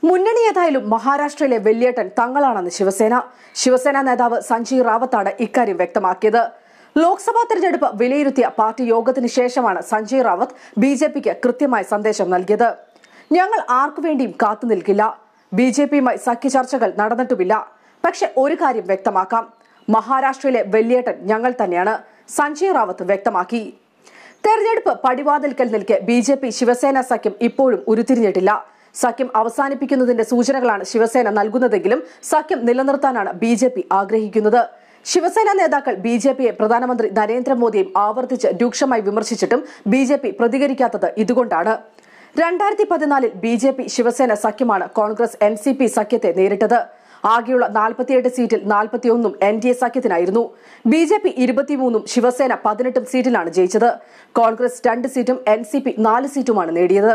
മുന്നണി ഏതായാലും മഹാരാഷ്ട്രയിലെ വെല്ലേട്ടൻ തങ്ങളാണെന്ന് ശിവസേന നേതാവ് സഞ്ജയ് റാവത്താണ് ഇക്കാര്യം വ്യക്തമാക്കിയത്. ലോക്സഭാ തെരഞ്ഞെടുപ്പ് വിലയിരുത്തിയ പാർട്ടി യോഗത്തിന് ശേഷമാണ് സഞ്ജയ് റാവത്ത് ബിജെപിക്ക് കൃത്യമായ സന്ദേശം നൽകിയത്. ഞങ്ങൾ ആർക്കുവേണ്ടിയും കാത്തുനിൽക്കില്ല. ബിജെപിയുമായി സഖ്യ ചർച്ചകൾ നടന്നിട്ടുമില്ല. പക്ഷെ ഒരു കാര്യം വ്യക്തമാക്കാം, മഹാരാഷ്ട്രയിലെ വെല്ലേട്ടൻ ഞങ്ങൾ തന്നെയാണ്, സഞ്ജയ് റാവത്ത് വ്യക്തമാക്കി. തെരഞ്ഞെടുപ്പ് പടിവാതിൽക്കൽ നിൽക്കെ ബിജെപി ശിവസേന സഖ്യം ഇപ്പോഴും ഉരുത്തിരിഞ്ഞിട്ടില്ല. സഖ്യം അവസാനിപ്പിക്കുന്നതിന്റെ സൂചനകളാണ് ശിവസേന നൽകുന്നതെങ്കിലും സഖ്യം നിലനിർത്താനാണ് ബിജെപി ആഗ്രഹിക്കുന്നത്. ശിവസേന നേതാക്കൾ ബിജെപിയെ പ്രധാനമന്ത്രി നരേന്ദ്രമോദിയും ആവർത്തിച്ച് രൂക്ഷമായി വിമർശിച്ചിട്ടും ബിജെപി പ്രതികരിക്കാത്തത് ഇതുകൊണ്ടാണ്. 2014 ബിജെപി ശിവസേന സഖ്യമാണ് കോൺഗ്രസ് NCP സഖ്യത്തെ നേരിട്ടത്. ആകെയുള്ള 48 സീറ്റിൽ 41 NDA സഖ്യത്തിനായിരുന്നു. ബിജെപി 23 ശിവസേന 18 സീറ്റിലാണ് ജയിച്ചത്. കോൺഗ്രസ് 2 സീറ്റും NCP 4 സീറ്റുമാണ് നേടിയത്.